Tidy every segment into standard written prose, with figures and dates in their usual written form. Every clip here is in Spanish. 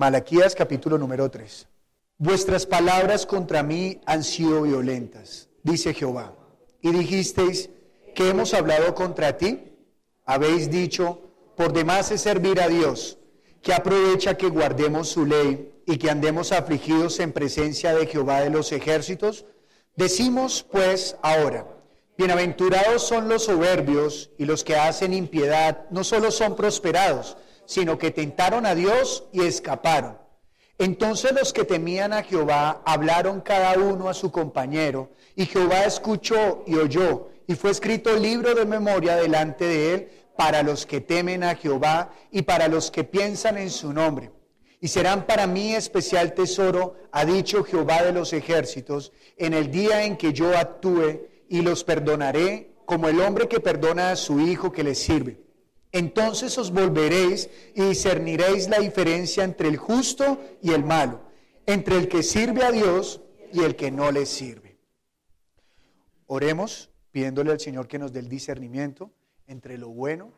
Malaquías capítulo número 3. Vuestras palabras contra mí han sido violentas, dice Jehová. Y dijisteis, ¿qué hemos hablado contra ti? Habéis dicho, por demás es servir a Dios, que aprovecha que guardemos su ley y que andemos afligidos en presencia de Jehová de los ejércitos. Decimos pues ahora, bienaventurados son los soberbios y los que hacen impiedad, no solo son prosperados, sino que tentaron a Dios y escaparon. Entonces los que temían a Jehová hablaron cada uno a su compañero, y Jehová escuchó y oyó, y fue escrito libro de memoria delante de él para los que temen a Jehová y para los que piensan en su nombre. Y serán para mí especial tesoro, ha dicho Jehová de los ejércitos, en el día en que yo actúe, y los perdonaré como el hombre que perdona a su hijo que le sirve. Entonces os volveréis y discerniréis la diferencia entre el justo y el malo, entre el que sirve a Dios y el que no le sirve. Oremos pidiéndole al Señor que nos dé el discernimiento entre lo bueno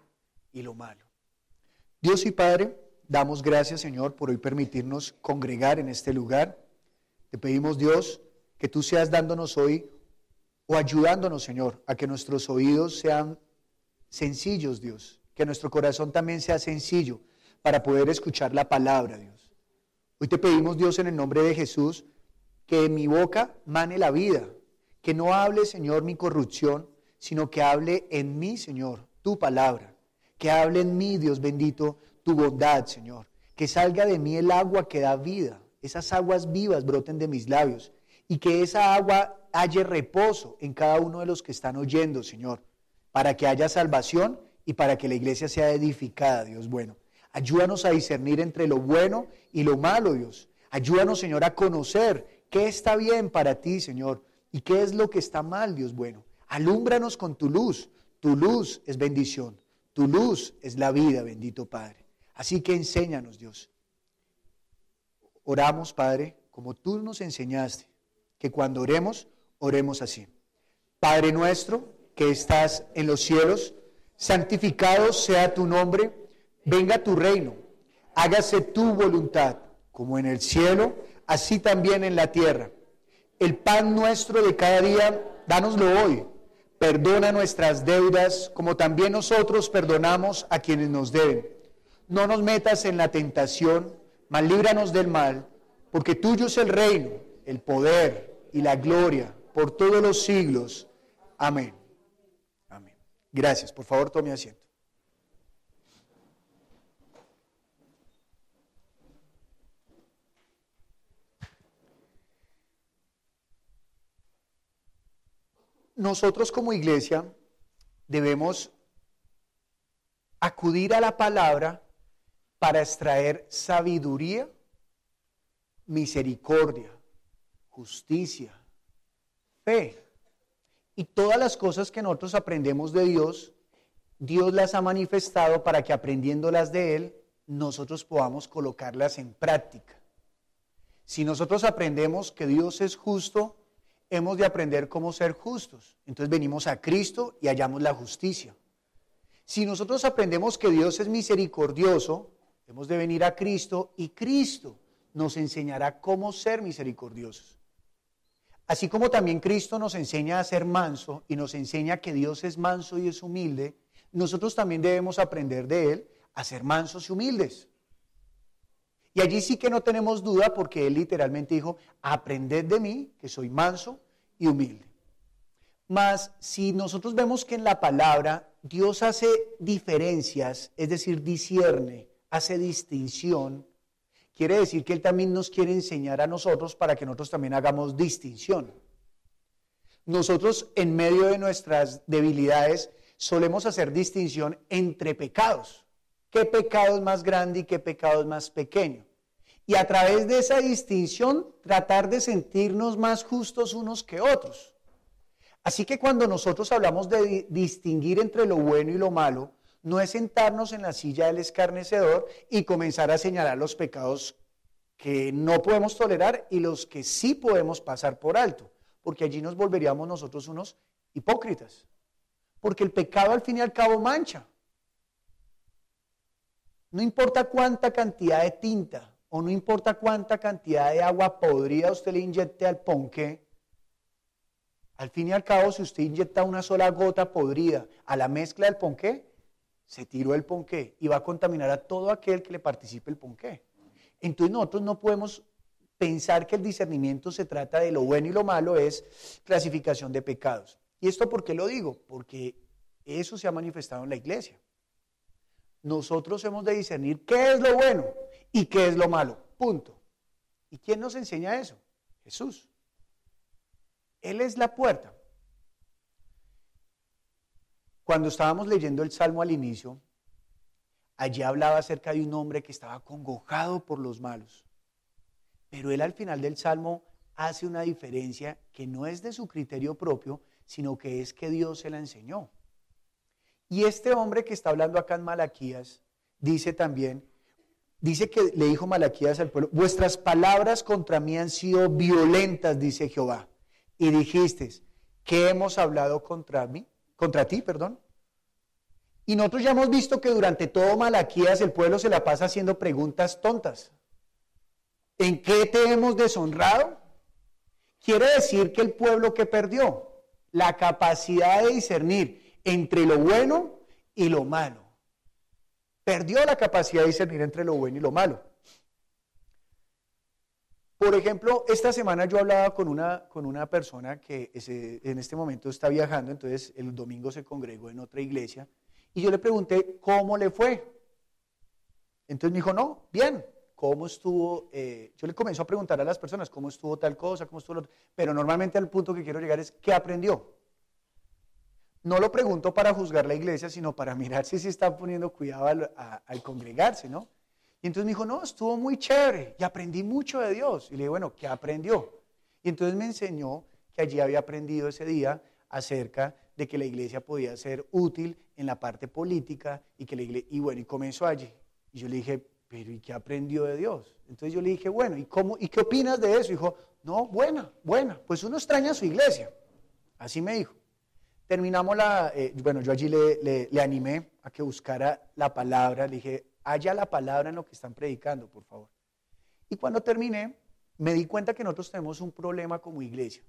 y lo malo. Dios y Padre, damos gracias, Señor, por hoy permitirnos congregar en este lugar. Te pedimos, Dios, que tú seas dándonos hoy o ayudándonos, Señor, a que nuestros oídos sean sencillos, Dios, que nuestro corazón también sea sencillo para poder escuchar la palabra, Dios. Hoy te pedimos, Dios, en el nombre de Jesús, que en mi boca mane la vida, que no hable, Señor, mi corrupción, sino que hable en mí, Señor, tu palabra, que hable en mí, Dios bendito, tu bondad, Señor, que salga de mí el agua que da vida, esas aguas vivas broten de mis labios, y que esa agua halle reposo en cada uno de los que están oyendo, Señor, para que haya salvación y para que la iglesia sea edificada, Dios bueno. Ayúdanos a discernir entre lo bueno y lo malo, Dios. Ayúdanos, Señor, a conocer qué está bien para ti, Señor, y qué es lo que está mal, Dios bueno. Alúmbranos con tu luz es bendición, tu luz es la vida, bendito Padre. Así que enséñanos, Dios. Oramos, Padre, como tú nos enseñaste, que cuando oremos, oremos así. Padre nuestro, que estás en los cielos, santificado sea tu nombre, venga tu reino, hágase tu voluntad, como en el cielo, así también en la tierra. El pan nuestro de cada día, dánoslo hoy. Perdona nuestras deudas, como también nosotros perdonamos a quienes nos deben. No nos metas en la tentación, mas líbranos del mal, porque tuyo es el reino, el poder y la gloria por todos los siglos. Amén. Gracias. Por favor, tome asiento. Nosotros como iglesia debemos acudir a la palabra para extraer sabiduría, misericordia, justicia, fe. Y todas las cosas que nosotros aprendemos de Dios, Dios las ha manifestado para que aprendiéndolas de Él, nosotros podamos colocarlas en práctica. Si nosotros aprendemos que Dios es justo, hemos de aprender cómo ser justos. Entonces venimos a Cristo y hallamos la justicia. Si nosotros aprendemos que Dios es misericordioso, hemos de venir a Cristo y Cristo nos enseñará cómo ser misericordiosos. Así como también Cristo nos enseña a ser manso y nos enseña que Dios es manso y es humilde, nosotros también debemos aprender de Él a ser mansos y humildes. Y allí sí que no tenemos duda porque Él literalmente dijo, aprended de mí que soy manso y humilde. Mas si nosotros vemos que en la palabra Dios hace diferencias, es decir, discierne, hace distinción, quiere decir que Él también nos quiere enseñar a nosotros para que nosotros también hagamos distinción. Nosotros en medio de nuestras debilidades solemos hacer distinción entre pecados. ¿Qué pecado es más grande y qué pecado es más pequeño? Y a través de esa distinción tratar de sentirnos más justos unos que otros. Así que cuando nosotros hablamos de distinguir entre lo bueno y lo malo, no es sentarnos en la silla del escarnecedor y comenzar a señalar los pecados que no podemos tolerar y los que sí podemos pasar por alto, porque allí nos volveríamos nosotros unos hipócritas, porque el pecado al fin y al cabo mancha. No importa cuánta cantidad de tinta o no importa cuánta cantidad de agua podrida usted le inyecte al ponqué, al fin y al cabo, si usted inyecta una sola gota podrida a la mezcla del ponqué, se tiró el ponqué y va a contaminar a todo aquel que le participe el ponqué. Entonces nosotros no podemos pensar que el discernimiento se trata de lo bueno y lo malo, es clasificación de pecados. ¿Y esto por qué lo digo? Porque eso se ha manifestado en la iglesia. Nosotros hemos de discernir qué es lo bueno y qué es lo malo, punto. ¿Y quién nos enseña eso? Jesús. Él es la puerta. Cuando estábamos leyendo el Salmo al inicio, allí hablaba acerca de un hombre que estaba acongojado por los malos. Pero él al final del Salmo hace una diferencia que no es de su criterio propio, sino que es que Dios se la enseñó. Y este hombre que está hablando acá en Malaquías, dice que le dijo Malaquías al pueblo, vuestras palabras contra mí han sido violentas, dice Jehová. Y dijiste, ¿qué hemos hablado contra ti? Y nosotros ya hemos visto que durante todo Malaquías el pueblo se la pasa haciendo preguntas tontas. ¿En qué te hemos deshonrado? Quiere decir que el pueblo que perdió la capacidad de discernir entre lo bueno y lo malo. Perdió la capacidad de discernir entre lo bueno y lo malo. Por ejemplo, esta semana yo hablaba con una persona que en este momento está viajando, entonces el domingo se congregó en otra iglesia, y yo le pregunté cómo le fue. Entonces me dijo, no, bien, ¿cómo estuvo? Yo le comencé a preguntar a las personas cómo estuvo tal cosa, cómo estuvo lo otro, pero normalmente al punto que quiero llegar es, ¿qué aprendió? No lo pregunto para juzgar la iglesia, sino para mirar si se está poniendo cuidado al congregarse, ¿no? Y entonces me dijo, no, estuvo muy chévere y aprendí mucho de Dios. Y le dije, bueno, ¿qué aprendió? Y entonces me enseñó que allí había aprendido ese día acerca de que la iglesia podía ser útil en la parte política y bueno, y comenzó allí. Y yo le dije, pero ¿y qué aprendió de Dios? Entonces yo le dije, bueno, ¿y qué opinas de eso? Y dijo, no, buena, pues uno extraña a su iglesia. Así me dijo. Terminamos yo allí le animé a que buscara la palabra, le dije, haya la palabra en lo que están predicando, por favor. Y cuando terminé, me di cuenta que nosotros tenemos un problema como iglesia.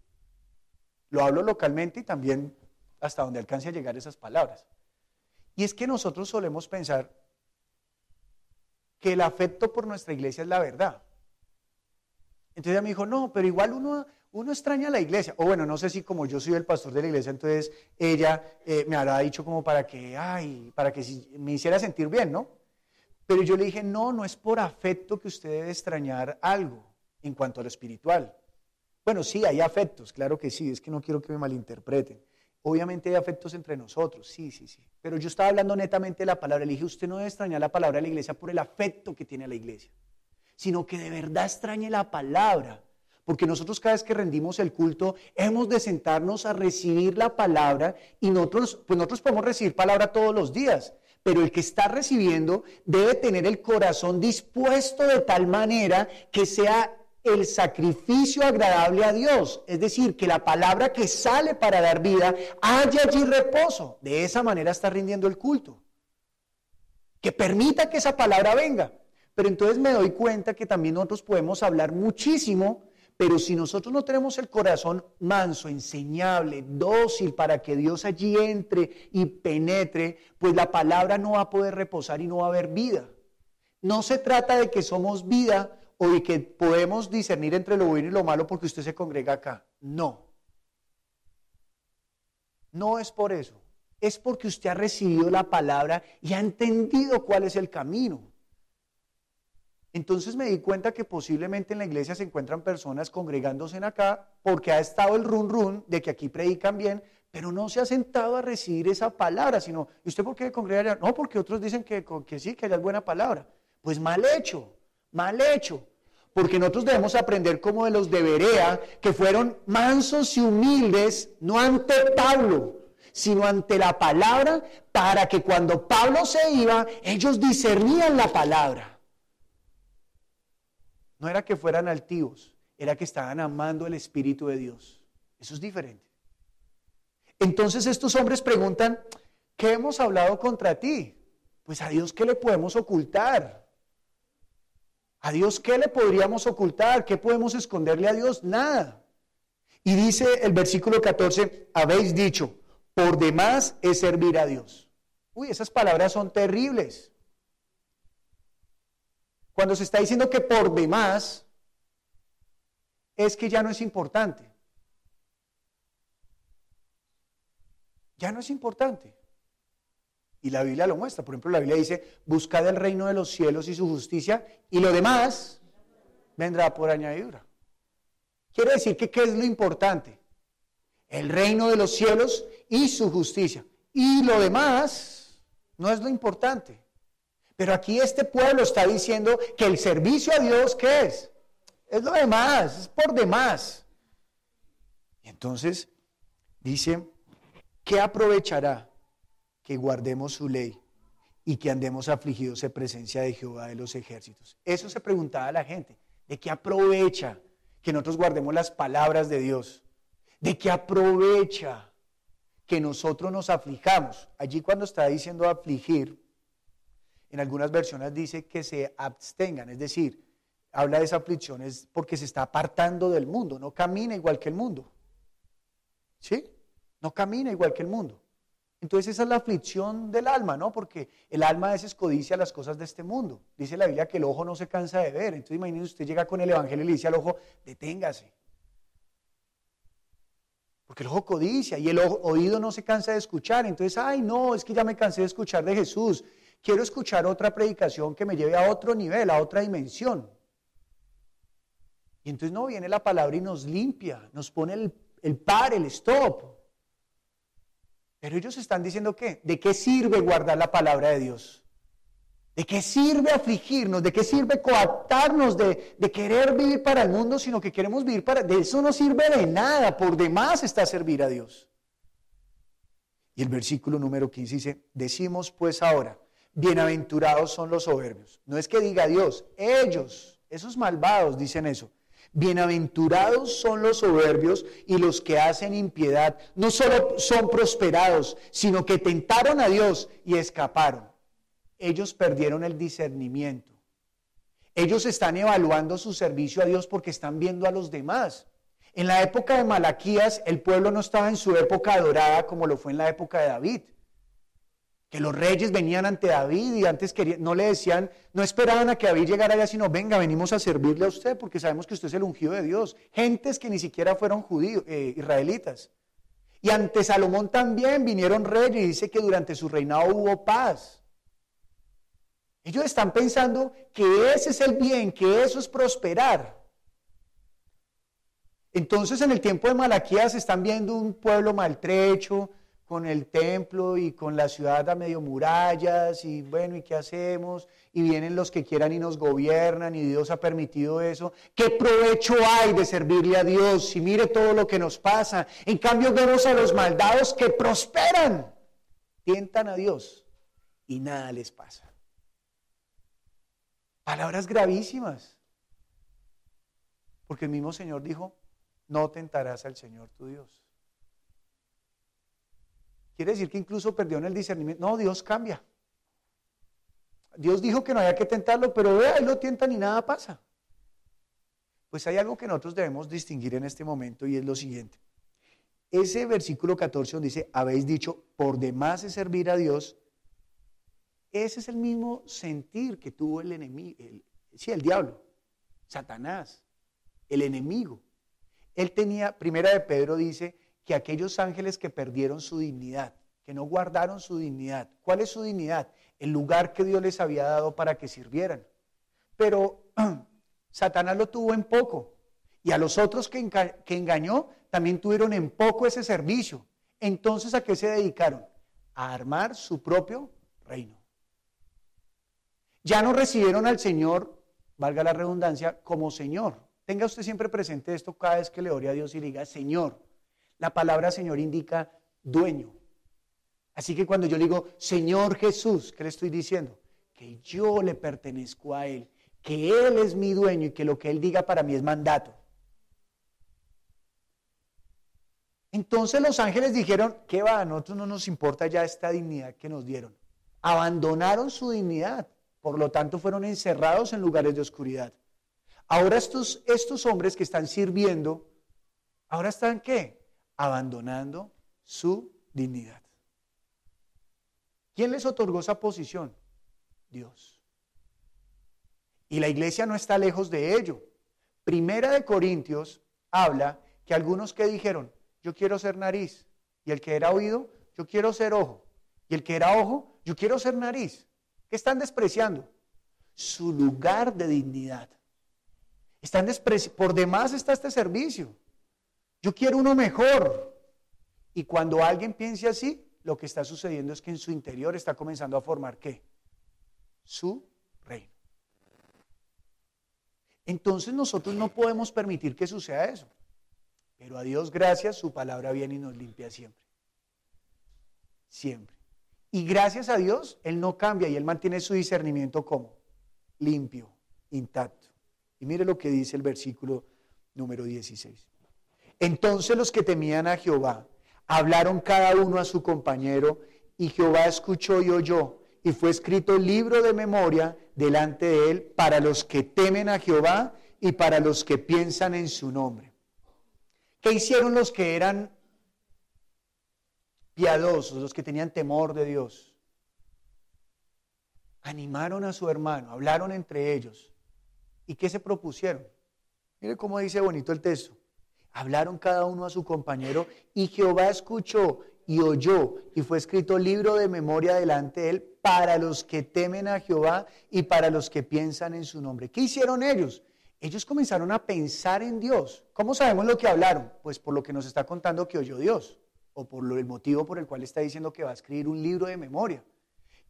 Lo hablo localmente y también hasta donde alcance a llegar esas palabras. Y es que nosotros solemos pensar que el afecto por nuestra iglesia es la verdad. Entonces ella me dijo, no, pero igual uno extraña a la iglesia. O bueno, no sé si como yo soy el pastor de la iglesia, entonces ella me habrá dicho como para que me hiciera sentir bien, ¿no? Pero yo le dije, no es por afecto que usted debe extrañar algo en cuanto a lo espiritual. Bueno, sí, hay afectos, claro que sí, es que no quiero que me malinterpreten. Obviamente hay afectos entre nosotros, sí. Pero yo estaba hablando netamente de la palabra. Le dije, usted no debe extrañar la palabra de la iglesia por el afecto que tiene a la iglesia, sino que de verdad extrañe la palabra. Porque nosotros cada vez que rendimos el culto, hemos de sentarnos a recibir la palabra y nosotros podemos recibir palabra todos los días. Pero el que está recibiendo debe tener el corazón dispuesto de tal manera que sea el sacrificio agradable a Dios. Es decir, que la palabra que sale para dar vida haya allí reposo. De esa manera está rindiendo el culto. Que permita que esa palabra venga. Pero entonces me doy cuenta que también nosotros podemos hablar muchísimo, pero si nosotros no tenemos el corazón manso, enseñable, dócil para que Dios allí entre y penetre, pues la palabra no va a poder reposar y no va a haber vida. No se trata de que somos vida o de que podemos discernir entre lo bueno y lo malo porque usted se congrega acá. No es por eso. Es porque usted ha recibido la palabra y ha entendido cuál es el camino. Entonces me di cuenta que posiblemente en la iglesia se encuentran personas congregándose en acá porque ha estado el run de que aquí predican bien, pero no se ha sentado a recibir esa palabra, sino, ¿y usted por qué congrega allá? No, porque otros dicen que sí, que allá es buena palabra. Pues mal hecho, porque nosotros debemos aprender como de los de Berea, que fueron mansos y humildes, no ante Pablo, sino ante la palabra, para que cuando Pablo se iba, ellos discernían la palabra. No era que fueran altivos, era que estaban amando el Espíritu de Dios. Eso es diferente. Entonces estos hombres preguntan, ¿qué hemos hablado contra ti? Pues a Dios, ¿qué le podemos ocultar? ¿A Dios qué le podríamos ocultar? ¿Qué podemos esconderle a Dios? Nada. Y dice el versículo 14, habéis dicho, por demás es servir a Dios. Uy, esas palabras son terribles. Cuando se está diciendo que por demás, es que ya no es importante. Ya no es importante. Y la Biblia lo muestra. Por ejemplo, la Biblia dice, buscad el reino de los cielos y su justicia, y lo demás vendrá por añadidura. Quiere decir que ¿qué es lo importante? El reino de los cielos y su justicia. Y lo demás no es lo importante. Pero aquí este pueblo está diciendo que el servicio a Dios, ¿qué es? Es lo demás, es por demás. Y entonces dice, ¿qué aprovechará que guardemos su ley y que andemos afligidos en presencia de Jehová de los ejércitos? Eso se preguntaba la gente. ¿De qué aprovecha que nosotros guardemos las palabras de Dios? ¿De qué aprovecha que nosotros nos aflijamos? Allí cuando está diciendo afligir, en algunas versiones dice que se abstengan, es decir, habla de esa aflicción es porque se está apartando del mundo, no camina igual que el mundo. ¿Sí? No camina igual que el mundo. Entonces esa es la aflicción del alma, ¿no? Porque el alma a veces codicia las cosas de este mundo. Dice la Biblia que el ojo no se cansa de ver. Entonces imagínese, usted llega con el evangelio y le dice al ojo, deténgase. Porque el ojo codicia y el oído no se cansa de escuchar. Entonces, ay no, es que ya me cansé de escuchar de Jesús. Quiero escuchar otra predicación que me lleve a otro nivel, a otra dimensión. Y entonces no, viene la palabra y nos limpia, nos pone el par, el stop. Pero ellos están diciendo ¿qué? ¿De qué sirve guardar la palabra de Dios? ¿De qué sirve afligirnos? ¿De qué sirve coaptarnos de querer vivir para el mundo, sino que queremos vivir para... De eso no sirve de nada, por demás está servir a Dios. Y el versículo número 15 dice, decimos pues ahora, bienaventurados son los soberbios. No es que diga Dios, ellos, esos malvados dicen eso. Bienaventurados son los soberbios y los que hacen impiedad. No solo son prosperados, sino que tentaron a Dios y escaparon. Ellos perdieron el discernimiento. Ellos están evaluando su servicio a Dios porque están viendo a los demás. En la época de Malaquías, el pueblo no estaba en su época dorada como lo fue en la época de David. Que los reyes venían ante David y antes no le decían, no esperaban a que David llegara allá, sino venga, venimos a servirle a usted porque sabemos que usted es el ungido de Dios. Gentes que ni siquiera fueron judíos, israelitas. Y ante Salomón también vinieron reyes y dice que durante su reinado hubo paz. Ellos están pensando que ese es el bien, que eso es prosperar. Entonces en el tiempo de Malaquías están viendo un pueblo maltrecho, con el templo y con la ciudad a medio murallas y bueno, ¿y qué hacemos? Y vienen los que quieran y nos gobiernan y Dios ha permitido eso. ¿Qué provecho hay de servirle a Dios si mire todo lo que nos pasa? En cambio vemos a los maldados que prosperan, tientan a Dios y nada les pasa. Palabras gravísimas. Porque el mismo Señor dijo, no tentarás al Señor tu Dios. Quiere decir que incluso perdieron el discernimiento. No, Dios cambia. Dios dijo que no había que tentarlo, pero vea, ahí lo tientan y nada pasa. Pues hay algo que nosotros debemos distinguir en este momento y es lo siguiente. Ese versículo 14 donde dice, habéis dicho, por demás es servir a Dios, ese es el mismo sentir que tuvo el enemigo, el diablo, Satanás, el enemigo. Él tenía, primera de Pedro dice, que aquellos ángeles que perdieron su dignidad, que no guardaron su dignidad. ¿Cuál es su dignidad? El lugar que Dios les había dado para que sirvieran. Pero Satanás lo tuvo en poco. Y a los otros que engañó, también tuvieron en poco ese servicio. Entonces, ¿a qué se dedicaron? A armar su propio reino. Ya no recibieron al Señor, valga la redundancia, como Señor. Tenga usted siempre presente esto cada vez que le ore a Dios y le diga Señor. La palabra Señor indica dueño. Así que cuando yo le digo, Señor Jesús, ¿qué le estoy diciendo? Que yo le pertenezco a Él, que Él es mi dueño y que lo que Él diga para mí es mandato. Entonces los ángeles dijeron, ¿qué va? A nosotros no nos importa ya esta dignidad que nos dieron. Abandonaron su dignidad. Por lo tanto, fueron encerrados en lugares de oscuridad. Ahora estos hombres que están sirviendo, ahora están ¿qué? Abandonando su dignidad. ¿Quién les otorgó esa posición? Dios. Y la iglesia no está lejos de ello. Primera de Corintios habla que algunos que dijeron, yo quiero ser nariz, y el que era oído, yo quiero ser ojo, y el que era ojo, yo quiero ser nariz. ¿Qué están despreciando? Su lugar de dignidad. Están por demás está este servicio. Yo quiero uno mejor. Y cuando alguien piense así, lo que está sucediendo es que en su interior está comenzando a formar ¿qué? Su reino. Entonces nosotros no podemos permitir que suceda eso. Pero a Dios gracias, su palabra viene y nos limpia siempre. Siempre. Y gracias a Dios, Él no cambia y Él mantiene su discernimiento como limpio, intacto. Y mire lo que dice el versículo número 16. Entonces los que temían a Jehová hablaron cada uno a su compañero, y Jehová escuchó y oyó, y fue escrito libro de memoria delante de él para los que temen a Jehová y para los que piensan en su nombre. ¿Qué hicieron los que eran piadosos, los que tenían temor de Dios? Animaron a su hermano, hablaron entre ellos. ¿Y qué se propusieron? Mire cómo dice bonito el texto. Hablaron cada uno a su compañero, y Jehová escuchó y oyó, y fue escrito libro de memoria delante de él para los que temen a Jehová y para los que piensan en su nombre. ¿Qué hicieron ellos? Ellos comenzaron a pensar en Dios. ¿Cómo sabemos lo que hablaron? Pues por lo que nos está contando que oyó Dios, o por el motivo por el cual está diciendo que va a escribir un libro de memoria.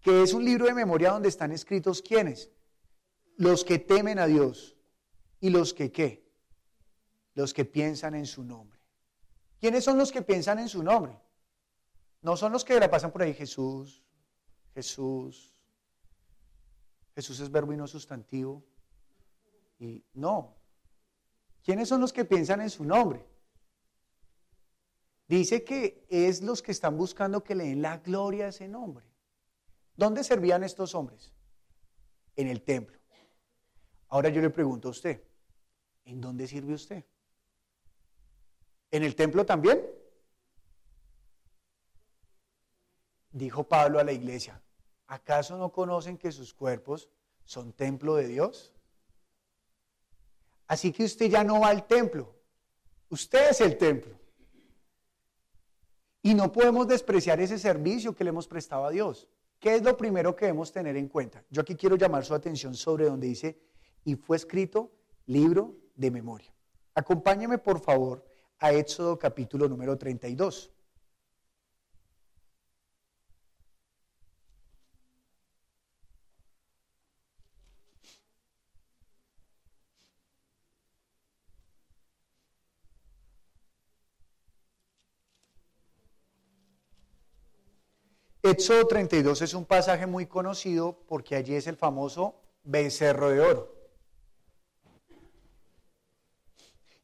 ¿Qué es un libro de memoria donde están escritos quiénes? Los que temen a Dios. ¿Y los que qué? Los que piensan en su nombre. ¿Quiénes son los que piensan en su nombre? No son los que la pasan por ahí, Jesús, Jesús. Jesús es verbo y no sustantivo. Y no. ¿Quiénes son los que piensan en su nombre? Dice que es los que están buscando que le den la gloria a ese nombre. ¿Dónde servían estos hombres? En el templo. Ahora yo le pregunto a usted, ¿en dónde sirve usted? ¿En el templo también? Dijo Pablo a la iglesia, ¿acaso no conocen que sus cuerpos son templo de Dios? Así que usted ya no va al templo, usted es el templo. Y no podemos despreciar ese servicio que le hemos prestado a Dios. ¿Qué es lo primero que debemos tener en cuenta? Yo aquí quiero llamar su atención sobre donde dice, y fue escrito libro de memoria. Acompáñeme por favor a Éxodo capítulo número 32. Éxodo 32 es un pasaje muy conocido porque allí es el famoso becerro de oro.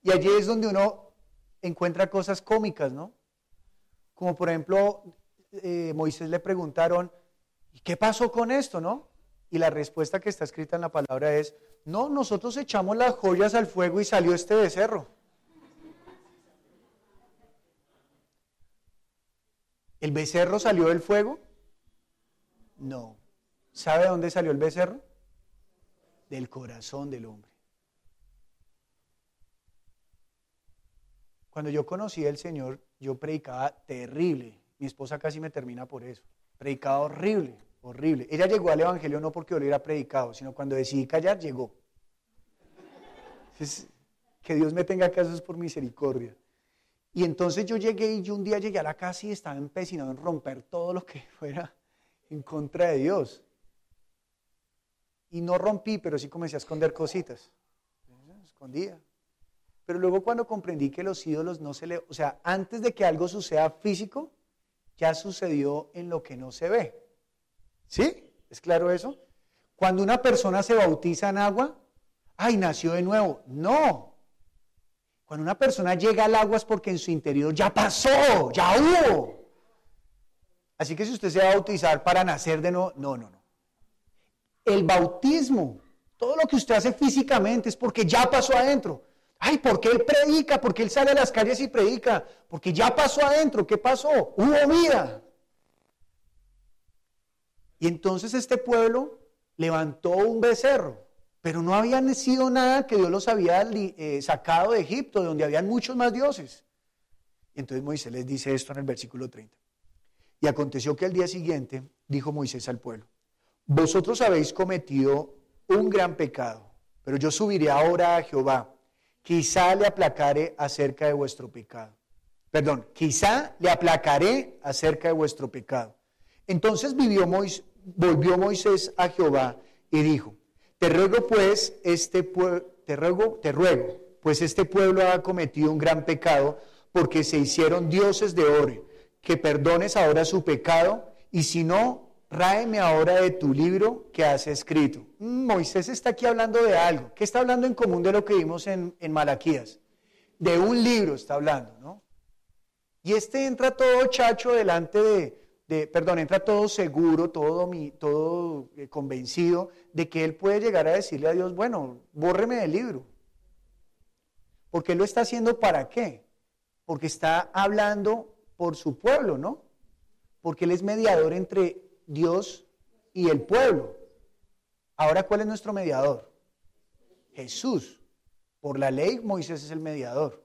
Y allí es donde uno encuentra cosas cómicas, ¿no? Como por ejemplo, Moisés le preguntaron, ¿y qué pasó con esto, no? Y la respuesta que está escrita en la palabra es, no, nosotros echamos las joyas al fuego y salió este becerro. ¿El becerro salió del fuego? No. ¿Sabe de dónde salió el becerro? Del corazón del hombre. Cuando yo conocí al Señor, yo predicaba terrible. Mi esposa casi me termina por eso. Predicaba horrible, horrible. Ella llegó al Evangelio no porque yo le hubiera predicado, sino cuando decidí callar, llegó. Entonces, que Dios me tenga casos por misericordia. Y entonces yo llegué y yo un día llegué a la casa y estaba empecinado en romper todo lo que fuera en contra de Dios. Y no rompí, pero sí comencé a esconder cositas. Escondía. Pero luego cuando comprendí que los ídolos no se le... O sea, antes de que algo suceda físico, ya sucedió en lo que no se ve. ¿Sí? ¿Es claro eso? Cuando una persona se bautiza en agua, ¡ay, nació de nuevo! ¡No! Cuando una persona llega al agua es porque en su interior ya pasó, ya hubo. Así que si usted se va a bautizar para nacer de nuevo, no. El bautismo, todo lo que usted hace físicamente es porque ya pasó adentro. Ay, ¿por qué él predica? ¿Por qué él sale a las calles y predica? Porque ya pasó adentro. ¿Qué pasó? Hubo vida. Y entonces este pueblo levantó un becerro, pero no había sido nada que Dios los había sacado de Egipto, de donde habían muchos más dioses. Y entonces Moisés les dice esto en el versículo 30. Y aconteció que al día siguiente dijo Moisés al pueblo: vosotros habéis cometido un gran pecado, pero yo subiré ahora a Jehová. Quizá le aplacaré acerca de vuestro pecado. Quizá le aplacaré acerca de vuestro pecado. Entonces volvió Moisés a Jehová y dijo: te ruego, pues este pueblo ha cometido un gran pecado, porque se hicieron dioses de oro, que perdones ahora su pecado, y si no, ráeme ahora de tu libro que has escrito. Moisés está aquí hablando de algo. ¿Qué está hablando en común de lo que vimos en Malaquías? De un libro está hablando, ¿no? Y entra todo chacho delante entra todo seguro, todo convencido de que él puede llegar a decirle a Dios: bueno, bórreme del libro. Porque él lo está haciendo ¿para qué? Porque está hablando por su pueblo, ¿no? Porque él es mediador entre Dios y el pueblo. Ahora, ¿cuál es nuestro mediador? Jesús. Por la ley, Moisés es el mediador.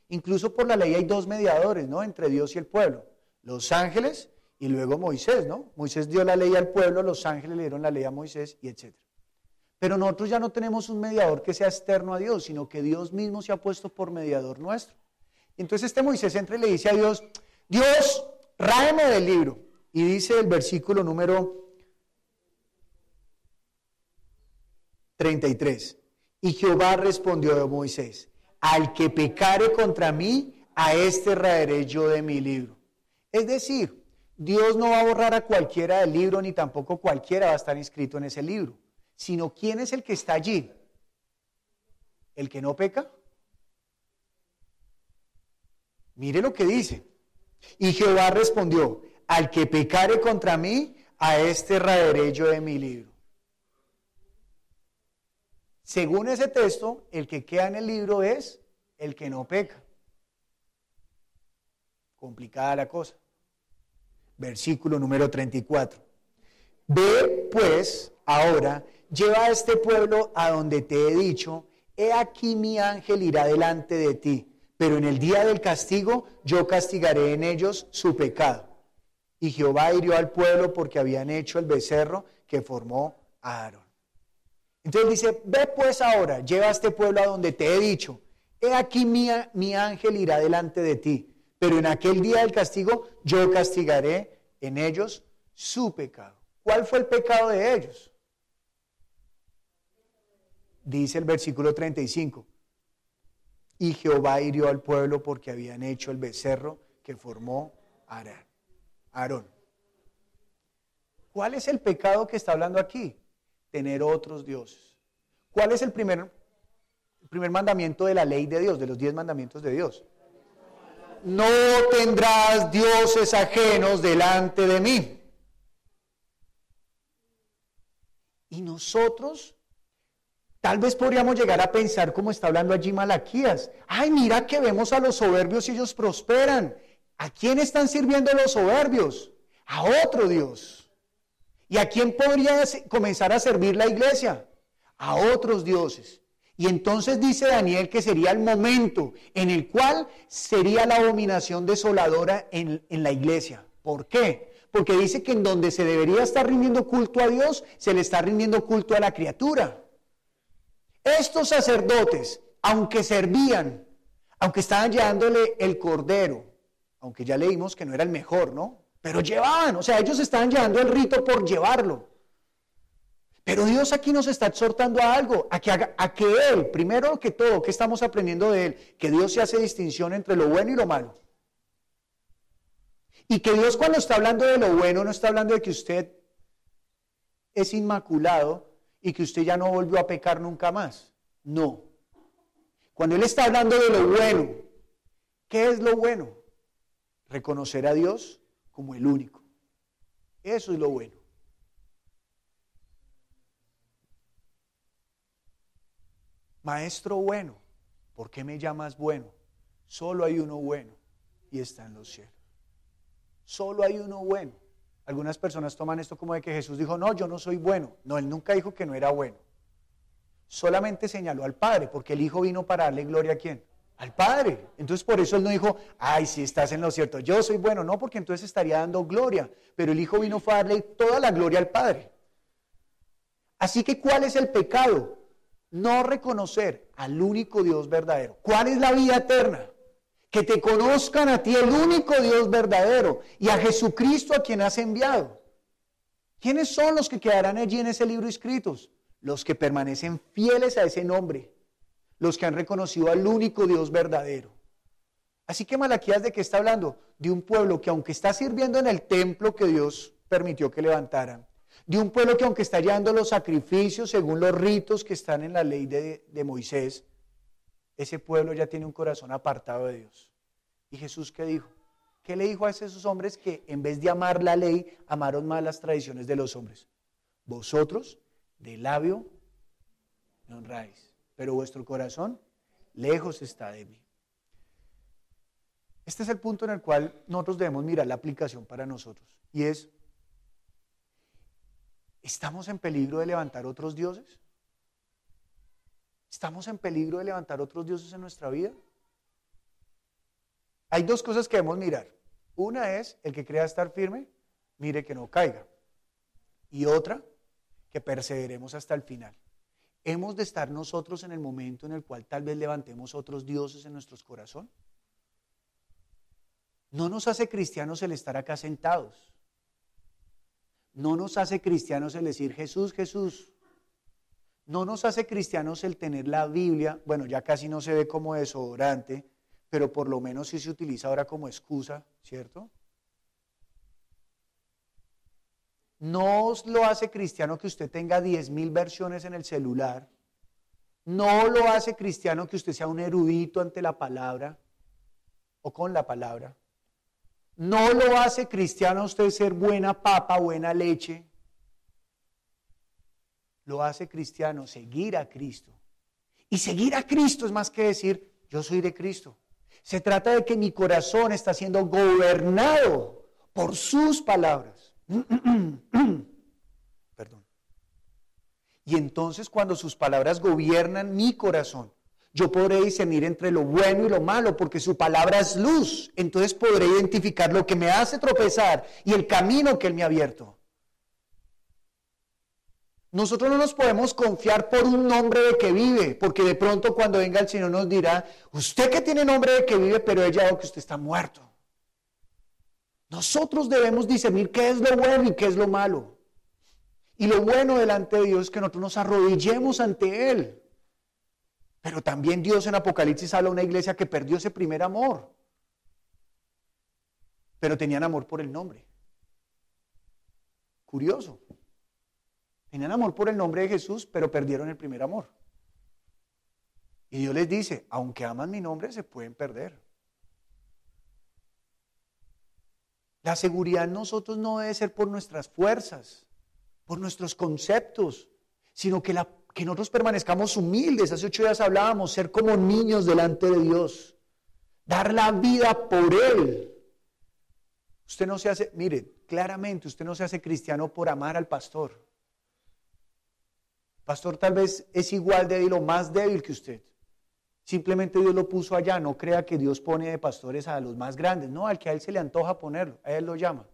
Incluso por la ley hay dos mediadores, ¿no? Entre Dios y el pueblo. Los ángeles y luego Moisés, ¿no? Moisés dio la ley al pueblo, los ángeles le dieron la ley a Moisés, y etc. Pero nosotros ya no tenemos un mediador que sea externo a Dios, sino que Dios mismo se ha puesto por mediador nuestro. Y entonces Moisés entra y le dice a Dios: Dios, ráeme del libro. Y dice el versículo número 33. Y Jehová respondió a Moisés: al que pecare contra mí, a este raeré yo de mi libro. Es decir, Dios no va a borrar a cualquiera del libro, ni tampoco cualquiera va a estar inscrito en ese libro, sino ¿quién es el que está allí? ¿El que no peca? Mire lo que dice. Y Jehová respondió: al que pecare contra mí, a este raeré yo de mi libro. Según ese texto, el que queda en el libro es el que no peca. Complicada la cosa. Versículo número 34. Ve pues ahora, lleva a este pueblo a donde te he dicho: he aquí mi ángel irá delante de ti, pero en el día del castigo yo castigaré en ellos su pecado. Y Jehová hirió al pueblo porque habían hecho el becerro que formó a Aarón. Entonces dice: ve pues ahora, lleva a este pueblo a donde te he dicho: he aquí mi ángel irá delante de ti, pero en aquel día del castigo yo castigaré en ellos su pecado. ¿Cuál fue el pecado de ellos? Dice el versículo 35. Y Jehová hirió al pueblo porque habían hecho el becerro que formó Aarón. ¿Cuál es el pecado que está hablando aquí? Tener otros dioses. ¿Cuál es el primer mandamiento de la ley de Dios, de los 10 mandamientos de Dios? No tendrás dioses ajenos delante de mí. Y nosotros tal vez podríamos llegar a pensar, como está hablando allí Malaquías: ay, mira que vemos a los soberbios y ellos prosperan. ¿A quién están sirviendo los soberbios? A otro Dios. ¿Y a quién podría comenzar a servir la iglesia? A otros dioses. Y entonces dice Daniel que sería el momento en el cual sería la abominación desoladora en la iglesia. ¿Por qué? Porque dice que en donde se debería estar rindiendo culto a Dios, se le está rindiendo culto a la criatura. Estos sacerdotes, aunque servían, aunque estaban llevándole el cordero, aunque ya leímos que no era el mejor, ¿no? Pero llevaban, o sea, ellos estaban llevando el rito por llevarlo. Pero Dios aquí nos está exhortando a algo, a que Él, primero que todo, ¿qué estamos aprendiendo de Él? Que Dios se hace distinción entre lo bueno y lo malo. Y que Dios, cuando está hablando de lo bueno, no está hablando de que usted es inmaculado y que usted ya no volvió a pecar nunca más. No. Cuando Él está hablando de lo bueno, ¿qué es lo bueno? Reconocer a Dios como el único. Eso es lo bueno. Maestro bueno, ¿por qué me llamas bueno? Solo hay uno bueno y está en los cielos. Solo hay uno bueno. Algunas personas toman esto como de que Jesús dijo, no, yo no soy bueno. No, Él nunca dijo que no era bueno. Solamente señaló al Padre, porque el Hijo vino para darle gloria ¿a quién? Al Padre. Entonces por eso Él no dijo, ay, sí estás en lo cierto, yo soy bueno. No, porque entonces estaría dando gloria. Pero el Hijo vino a darle toda la gloria al Padre. Así que, ¿cuál es el pecado? No reconocer al único Dios verdadero. ¿Cuál es la vida eterna? Que te conozcan a ti, el único Dios verdadero, y a Jesucristo a quien has enviado. ¿Quiénes son los que quedarán allí en ese libro escritos? Los que permanecen fieles a ese nombre, los que han reconocido al único Dios verdadero. Así que Malaquías, ¿de qué está hablando? De un pueblo que aunque está sirviendo en el templo que Dios permitió que levantaran, de un pueblo que aunque está llevando los sacrificios según los ritos que están en la ley de Moisés, ese pueblo ya tiene un corazón apartado de Dios. ¿Y Jesús qué dijo? ¿Qué le dijo a esos hombres que en vez de amar la ley, amaron más las tradiciones de los hombres? Vosotros de labio me honráis, pero vuestro corazón lejos está de mí. Este es el punto en el cual nosotros debemos mirar la aplicación para nosotros, y es, ¿estamos en peligro de levantar otros dioses? ¿Estamos en peligro de levantar otros dioses en nuestra vida? Hay dos cosas que debemos mirar. Una es, el que crea estar firme, mire que no caiga. Y otra, que perseveremos hasta el final. ¿Hemos de estar nosotros en el momento en el cual tal vez levantemos otros dioses en nuestros corazones? No nos hace cristianos el estar acá sentados. No nos hace cristianos el decir Jesús, Jesús. No nos hace cristianos el tener la Biblia, bueno, ya casi no se ve como desodorante, pero por lo menos sí se utiliza ahora como excusa, ¿cierto? No os lo hace cristiano que usted tenga 10,000 versiones en el celular. No lo hace cristiano que usted sea un erudito ante la palabra o con la palabra. No lo hace cristiano usted ser buena papa, buena leche. Lo hace cristiano seguir a Cristo. Y seguir a Cristo es más que decir, yo soy de Cristo. Se trata de que mi corazón está siendo gobernado por sus palabras. Perdón. Y entonces cuando sus palabras gobiernan mi corazón, yo podré discernir entre lo bueno y lo malo, porque su palabra es luz. Entonces podré identificar lo que me hace tropezar y el camino que Él me ha abierto. Nosotros no nos podemos confiar por un nombre de que vive, porque de pronto cuando venga el Señor nos dirá, usted que tiene nombre de que vive, pero ella dijo que usted está muerto. Nosotros debemos discernir qué es lo bueno y qué es lo malo. Y lo bueno delante de Dios es que nosotros nos arrodillemos ante Él. Pero también Dios en Apocalipsis habla de una iglesia que perdió ese primer amor. Pero tenían amor por el nombre. Curioso. Tenían amor por el nombre de Jesús, pero perdieron el primer amor. Y Dios les dice, aunque aman mi nombre, se pueden perder. La seguridad en nosotros no debe ser por nuestras fuerzas, por nuestros conceptos, sino que nosotros permanezcamos humildes. Hace 8 días hablábamos, ser como niños delante de Dios, dar la vida por Él. Usted no se hace, mire, claramente usted no se hace cristiano por amar al pastor. Pastor tal vez es igual de débil o más débil que usted. Simplemente Dios lo puso allá. No crea que Dios pone de pastores a los más grandes. No, al que a Él se le antoja ponerlo, a Él lo llama.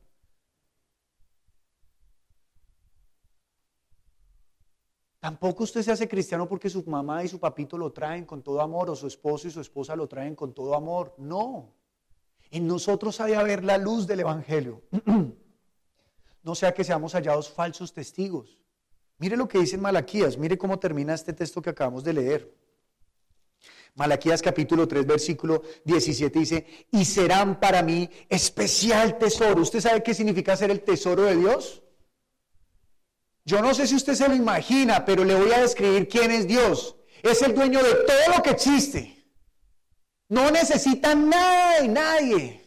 Tampoco usted se hace cristiano porque su mamá y su papito lo traen con todo amor, o su esposo y su esposa lo traen con todo amor. No. En nosotros ha de haber la luz del Evangelio. No sea que seamos hallados falsos testigos. Mire lo que dice en Malaquías, mire cómo termina este texto que acabamos de leer. Malaquías capítulo 3, versículo 17 dice, y serán para mí especial tesoro. ¿Usted sabe qué significa ser el tesoro de Dios? Yo no sé si usted se lo imagina, pero le voy a describir quién es Dios. Es el dueño de todo lo que existe. No necesita nada de nadie.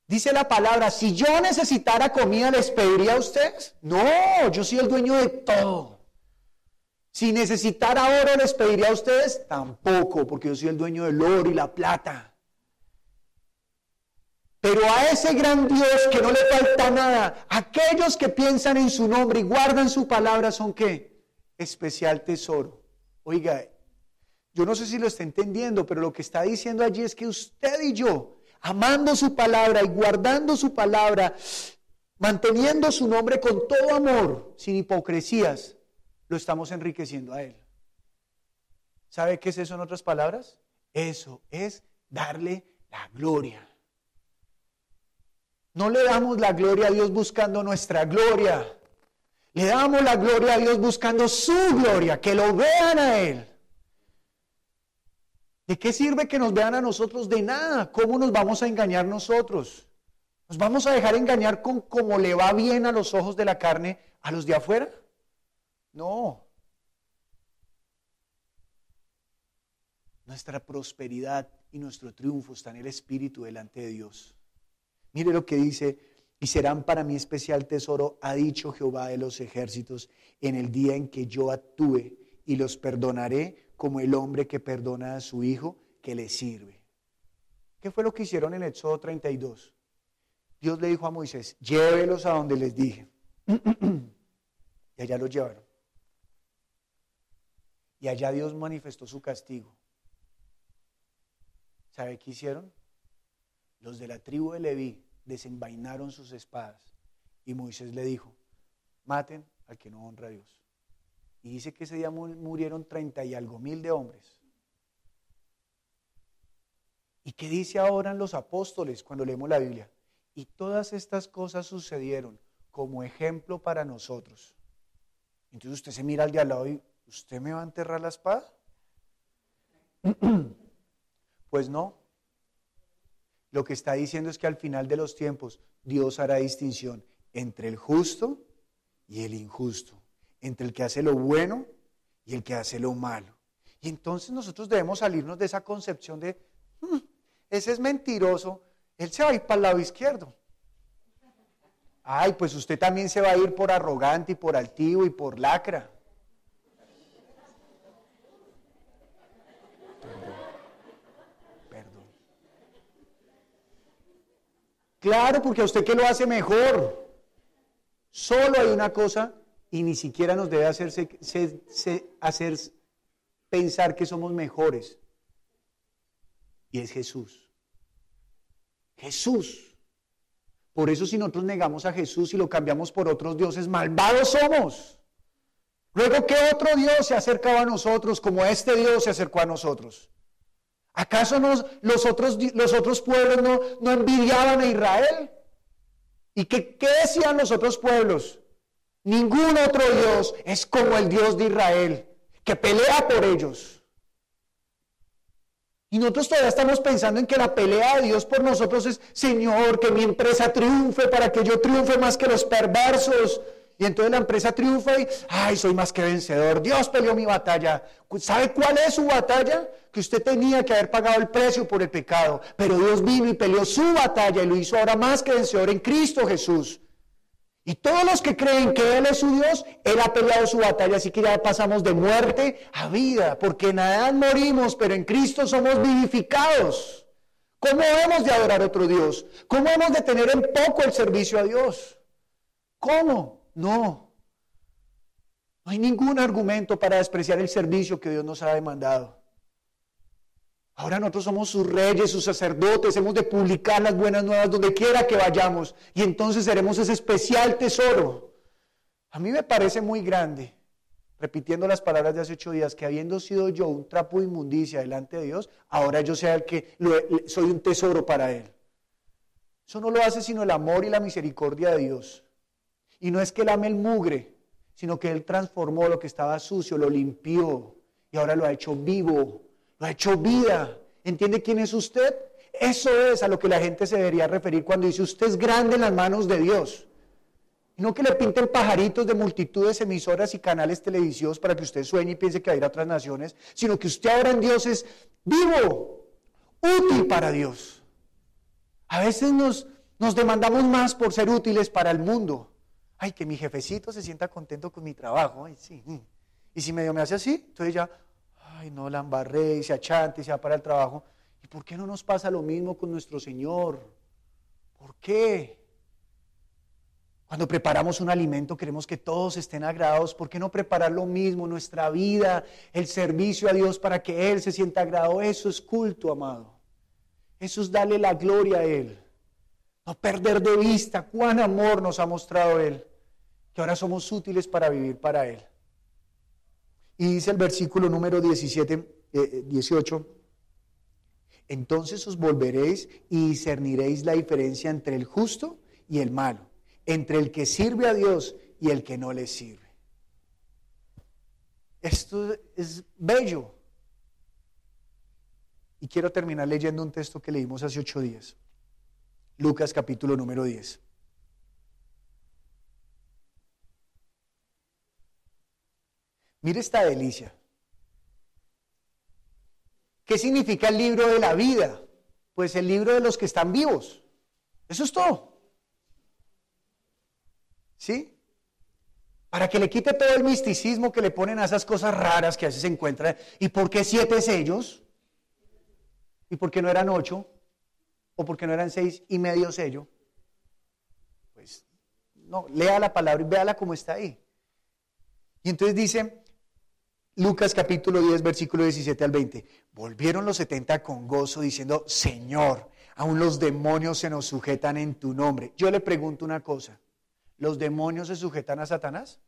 Dice la palabra, si yo necesitara comida, ¿les pediría a ustedes? No, yo soy el dueño de todo. Si necesitara oro, les pediría a ustedes, tampoco, porque yo soy el dueño del oro y la plata. Pero a ese gran Dios que no le falta nada, aquellos que piensan en su nombre y guardan su palabra son ¿qué? Especial tesoro. Oiga, yo no sé si lo está entendiendo, pero lo que está diciendo allí es que usted y yo, amando su palabra y guardando su palabra, manteniendo su nombre con todo amor, sin hipocresías, lo estamos enriqueciendo a Él. ¿Sabe qué es eso en otras palabras? Eso es darle la gloria. No le damos la gloria a Dios buscando nuestra gloria. Le damos la gloria a Dios buscando su gloria, que lo vean a Él. ¿De qué sirve que nos vean a nosotros? De nada. ¿Cómo nos vamos a engañar nosotros? ¿Nos vamos a dejar engañar con cómo le va bien a los ojos de la carne a los de afuera? No. Nuestra prosperidad y nuestro triunfo está en el Espíritu delante de Dios. Mire lo que dice, y serán para mí especial tesoro, ha dicho Jehová de los ejércitos, en el día en que yo actúe, y los perdonaré como el hombre que perdona a su hijo que le sirve. ¿Qué fue lo que hicieron en Éxodo 32? Dios le dijo a Moisés, llévelos a donde les dije. Y allá los llevaron. Y allá Dios manifestó su castigo. ¿Sabe qué hicieron? Los de la tribu de Leví desenvainaron sus espadas y Moisés le dijo, maten al que no honra a Dios. Y dice que ese día murieron 30 y algo mil de hombres. ¿Y qué dice ahora los apóstoles cuando leemos la Biblia? Y todas estas cosas sucedieron como ejemplo para nosotros. Entonces usted se mira al de al lado y ¿usted me va a enterrar la espada? Pues no. Lo que está diciendo es que al final de los tiempos Dios hará distinción entre el justo y el injusto, entre el que hace lo bueno y el que hace lo malo. Y entonces nosotros debemos salirnos de esa concepción de, ese es mentiroso, él se va a ir para el lado izquierdo. Ay, pues usted también se va a ir por arrogante y por altivo y por lacra. Claro, porque a usted que lo hace mejor. Solo hay una cosa y ni siquiera nos debe hacer pensar que somos mejores. Y es Jesús. Jesús. Por eso si nosotros negamos a Jesús y lo cambiamos por otros dioses, malvados somos. Luego, ¿qué otro Dios se ha acercado a nosotros como este Dios se acercó a nosotros? ¿Acaso los otros pueblos no envidiaban a Israel? ¿Y qué decían los otros pueblos? Ningún otro Dios es como el Dios de Israel, que pelea por ellos. Y nosotros todavía estamos pensando en que la pelea de Dios por nosotros es, Señor, que mi empresa triunfe para que yo triunfe más que los perversos. Y entonces la empresa triunfa y, ay, soy más que vencedor. Dios peleó mi batalla. ¿Sabe cuál es su batalla? Que usted tenía que haber pagado el precio por el pecado. Pero Dios vino y peleó su batalla y lo hizo ahora más que vencedor en Cristo Jesús. Y todos los que creen que Él es su Dios, Él ha peleado su batalla. Así que ya pasamos de muerte a vida. Porque en Adán morimos, pero en Cristo somos vivificados. ¿Cómo hemos de adorar a otro Dios? ¿Cómo hemos de tener en poco el servicio a Dios? ¿Cómo? No hay ningún argumento para despreciar el servicio que Dios nos ha demandado. Ahora nosotros somos sus reyes, sus sacerdotes, hemos de publicar las buenas nuevas donde quiera que vayamos y entonces seremos ese especial tesoro. A mí me parece muy grande, repitiendo las palabras de hace 8 días, que habiendo sido yo un trapo de inmundicia delante de Dios, ahora yo sea el que soy un tesoro para Él. Eso no lo hace sino el amor y la misericordia de Dios. Y no es que Él ame el mugre, sino que Él transformó lo que estaba sucio, lo limpió y ahora lo ha hecho vivo, lo ha hecho vida. ¿Entiende quién es usted? Eso es a lo que la gente se debería referir cuando dice usted es grande en las manos de Dios. Y no que le pinten pajaritos de multitudes, emisoras y canales televisivos para que usted sueñe y piense que va a ir a otras naciones, sino que usted ahora en Dios es vivo, útil para Dios. A veces nos demandamos más por ser útiles para el mundo. Ay, que mi jefecito se sienta contento con mi trabajo. Ay, sí. Y si medio me hace así, entonces ya, ay no, la embarré, y se achanta y se va para el trabajo. ¿Y por qué no nos pasa lo mismo con nuestro Señor? ¿Por qué? Cuando preparamos un alimento queremos que todos estén agradados. ¿Por qué no preparar lo mismo, nuestra vida, el servicio a Dios para que Él se sienta agradado? Eso es culto, amado. Eso es darle la gloria a Él. No perder de vista cuán amor nos ha mostrado Él, que ahora somos útiles para vivir para Él. Y dice el versículo número 18, entonces os volveréis y discerniréis la diferencia entre el justo y el malo, entre el que sirve a Dios y el que no le sirve. Esto es bello. Y quiero terminar leyendo un texto que leímos hace 8 días. Lucas capítulo número 10. Mire esta delicia. ¿Qué significa el libro de la vida? Pues el libro de los que están vivos. Eso es todo. ¿Sí? Para que le quite todo el misticismo que le ponen a esas cosas raras que a veces se encuentran. ¿Y por qué 7 sellos? ¿Y por qué no eran 8? ¿O por qué no eran 6 y medio sello? Pues no, lea la palabra y véala como está ahí. Y entonces dice Lucas capítulo 10, versículo 17 al 20. Volvieron los 70 con gozo diciendo, Señor, aún los demonios se nos sujetan en tu nombre. Yo le pregunto una cosa, ¿los demonios se sujetan a Satanás?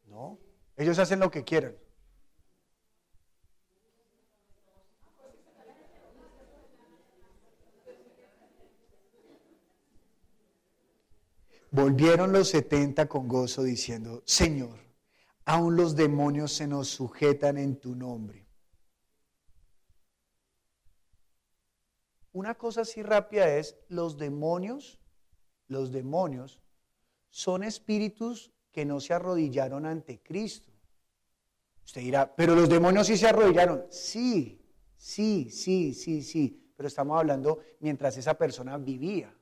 No, ellos hacen lo que quieran. Volvieron los 70 con gozo diciendo, Señor, aún los demonios se nos sujetan en tu nombre. Una cosa así rápida es, los demonios son espíritus que no se arrodillaron ante Cristo. Usted dirá, pero los demonios sí se arrodillaron. Sí, pero estamos hablando mientras esa persona vivía.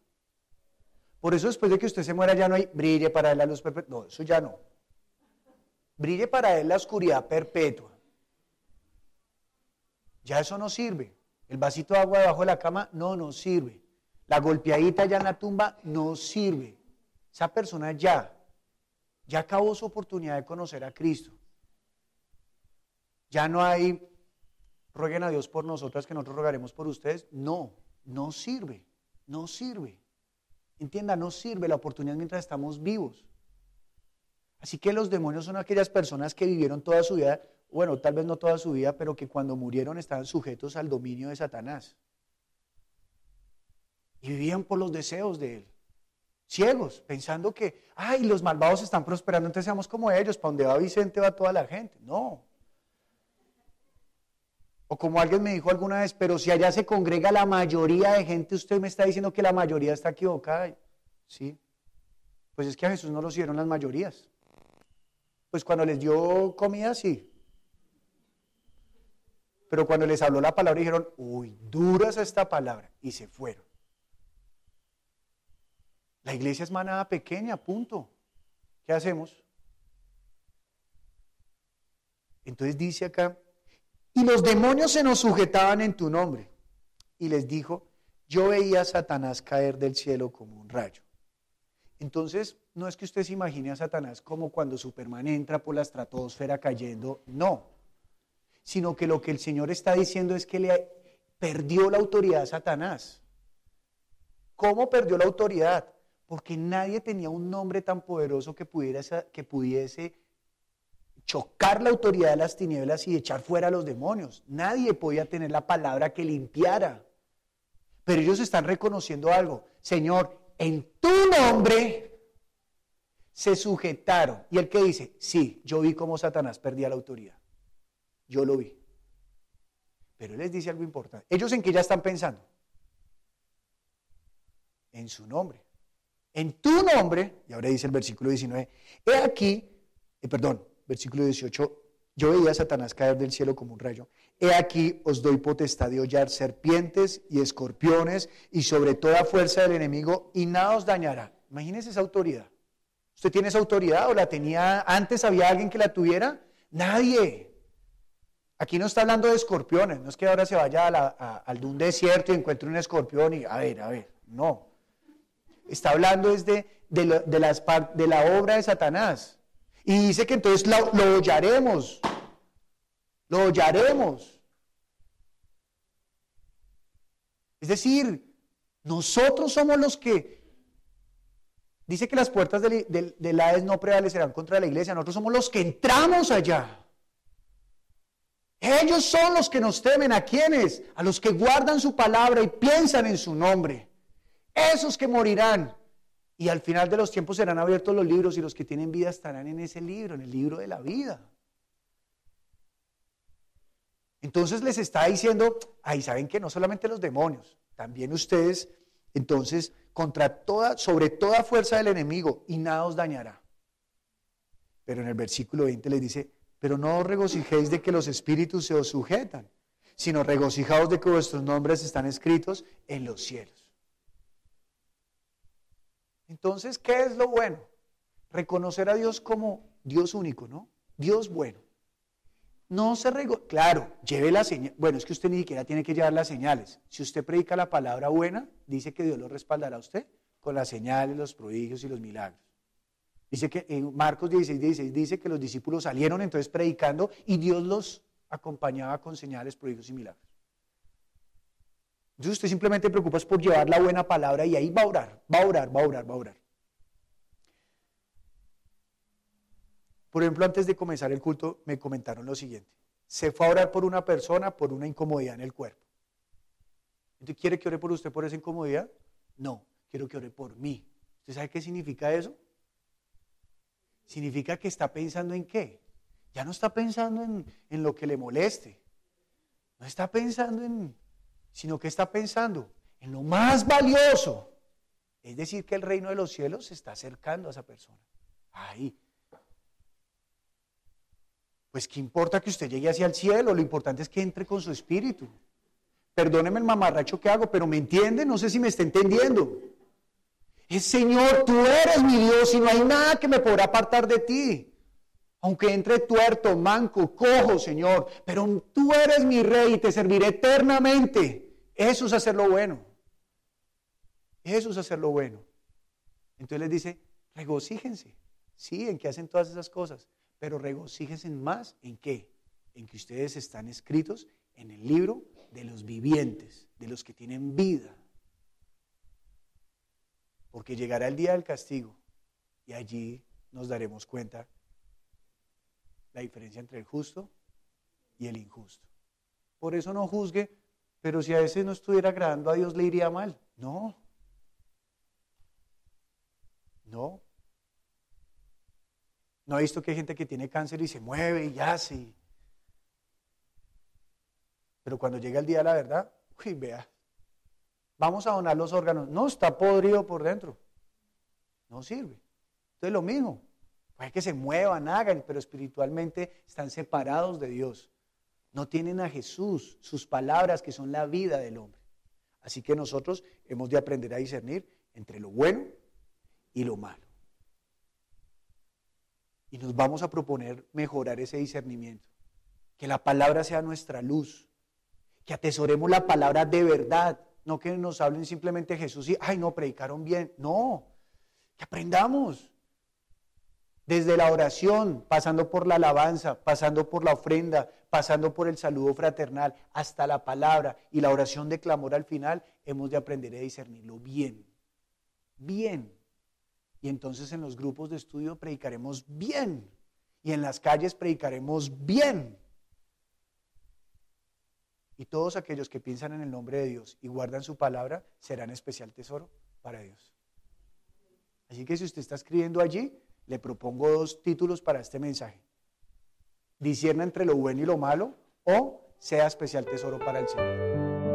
Por eso después de que usted se muera ya no hay brille para él la luz perpetua. No, eso ya no. Brille para él la oscuridad perpetua. Ya eso no sirve. El vasito de agua debajo de la cama no nos sirve. La golpeadita ya en la tumba no sirve. Esa persona ya acabó su oportunidad de conocer a Cristo. Ya no hay, rueguen a Dios por nosotras que nosotros rogaremos por ustedes. No sirve. Entienda, no sirve la oportunidad mientras estamos vivos. Así que los demonios son aquellas personas que vivieron toda su vida, bueno, tal vez no toda su vida, pero que cuando murieron estaban sujetos al dominio de Satanás. Y vivían por los deseos de él. Ciegos, pensando que, ay, los malvados están prosperando, entonces seamos como ellos, para donde va Vicente va toda la gente. No. O como alguien me dijo alguna vez, pero si allá se congrega la mayoría de gente, usted me está diciendo que la mayoría está equivocada. Sí, pues es que a Jesús no lo hicieron las mayorías. Pues cuando les dio comida, sí. Pero cuando les habló la palabra dijeron, uy, dura es esta palabra, y se fueron. La iglesia es manada pequeña, punto. ¿Qué hacemos? Entonces dice acá, y los demonios se nos sujetaban en tu nombre. Y les dijo, yo veía a Satanás caer del cielo como un rayo. Entonces, no es que usted se imagine a Satanás como cuando Superman entra por la estratosfera cayendo, no. Sino que lo que el Señor está diciendo es que le perdió la autoridad a Satanás. ¿Cómo perdió la autoridad? Porque nadie tenía un nombre tan poderoso que pudiese chocar la autoridad de las tinieblas y echar fuera a los demonios. Nadie podía tener la palabra que limpiara. Pero ellos están reconociendo algo. Señor, en tu nombre se sujetaron. Y el que dice, sí, yo vi cómo Satanás perdía la autoridad. Yo lo vi. Pero él les dice algo importante. ¿Ellos en qué ya están pensando? En su nombre. En tu nombre, y ahora dice el versículo 19, versículo 18, yo veía a Satanás caer del cielo como un rayo. He aquí os doy potestad de hollar serpientes y escorpiones y sobre toda fuerza del enemigo y nada os dañará. Imagínese esa autoridad. ¿Usted tiene esa autoridad o la tenía antes? ¿Había alguien que la tuviera? Nadie. Aquí no está hablando de escorpiones, no es que ahora se vaya al de un desierto y encuentre un escorpión y a ver, no. Está hablando es de la obra de Satanás. Y dice que entonces lo hollaremos. Lo hollaremos. Es decir, nosotros somos los que... Dice que las puertas del Hades no prevalecerán contra la iglesia. Nosotros somos los que entramos allá. Ellos son los que nos temen. ¿A quiénes? A los que guardan su palabra y piensan en su nombre. Esos que morirán. Y al final de los tiempos serán abiertos los libros y los que tienen vida estarán en ese libro, en el libro de la vida. Entonces les está diciendo, ahí saben que no solamente los demonios, también ustedes, entonces, sobre toda fuerza del enemigo, y nada os dañará. Pero en el versículo 20 les dice, pero no os regocijéis de que los espíritus se os sujetan, sino regocijaos de que vuestros nombres están escritos en los cielos. Entonces, ¿qué es lo bueno? Reconocer a Dios como Dios único, ¿no? Dios bueno. No se claro, lleve la señal. Bueno, es que usted ni siquiera tiene que llevar las señales. Si usted predica la palabra buena, dice que Dios lo respaldará a usted con las señales, los prodigios y los milagros. Dice que en Marcos 16 dice que los discípulos salieron entonces predicando y Dios los acompañaba con señales, prodigios y milagros. Entonces usted simplemente preocupa por llevar la buena palabra y ahí va a orar, va a orar, va a orar, va a orar. Por ejemplo, antes de comenzar el culto me comentaron lo siguiente. Se fue a orar por una persona por una incomodidad en el cuerpo. ¿Entonces quiere que ore por usted por esa incomodidad? No, quiero que ore por mí. ¿Usted sabe qué significa eso? Significa que está pensando en qué. Ya no está pensando en lo que le moleste. No está pensando sino que está pensando en lo más valioso. Es decir, que el reino de los cielos se está acercando a esa persona. Ahí. Pues qué importa que usted llegue hacia el cielo, lo importante es que entre con su espíritu. Perdóneme el mamarracho que hago, pero ¿me entiende? No sé si me está entendiendo. Es Señor, tú eres mi Dios y no hay nada que me podrá apartar de ti. Aunque entre tuerto, manco, cojo, Señor, pero tú eres mi Rey y te serviré eternamente. Eso es hacer lo bueno. Eso es hacer lo bueno. Entonces les dice, regocíjense. Sí, en que hacen todas esas cosas. Pero regocíjense más en qué, en que ustedes están escritos en el libro de los vivientes, de los que tienen vida. Porque llegará el día del castigo y allí nos daremos cuenta la diferencia entre el justo y el injusto. Por eso no juzgue, pero si a veces no estuviera agradando a Dios le iría mal. No. ¿No ha visto que hay gente que tiene cáncer y se mueve y hace? Pero cuando llega el día de la verdad, vea, vamos a donar los órganos. No, está podrido por dentro. No sirve. Entonces lo mismo. Puede que se muevan, hagan, pero espiritualmente están separados de Dios. No tienen a Jesús, sus palabras que son la vida del hombre. Así que nosotros hemos de aprender a discernir entre lo bueno y lo malo. Y nos vamos a proponer mejorar ese discernimiento. Que la palabra sea nuestra luz. Que atesoremos la palabra de verdad. No que nos hablen simplemente Jesús y, ay no, predicaron bien. No, que aprendamos. Desde la oración, pasando por la alabanza, pasando por la ofrenda, pasando por el saludo fraternal, hasta la palabra y la oración de clamor al final, hemos de aprender a discernirlo bien. Bien. Y entonces en los grupos de estudio predicaremos bien. Y en las calles predicaremos bien. Y todos aquellos que piensan en el nombre de Dios y guardan su palabra serán especial tesoro para Dios. Así que si usted está escribiendo allí, le propongo 2 títulos para este mensaje. Discierna entre lo bueno y lo malo o sea especial tesoro para el Señor.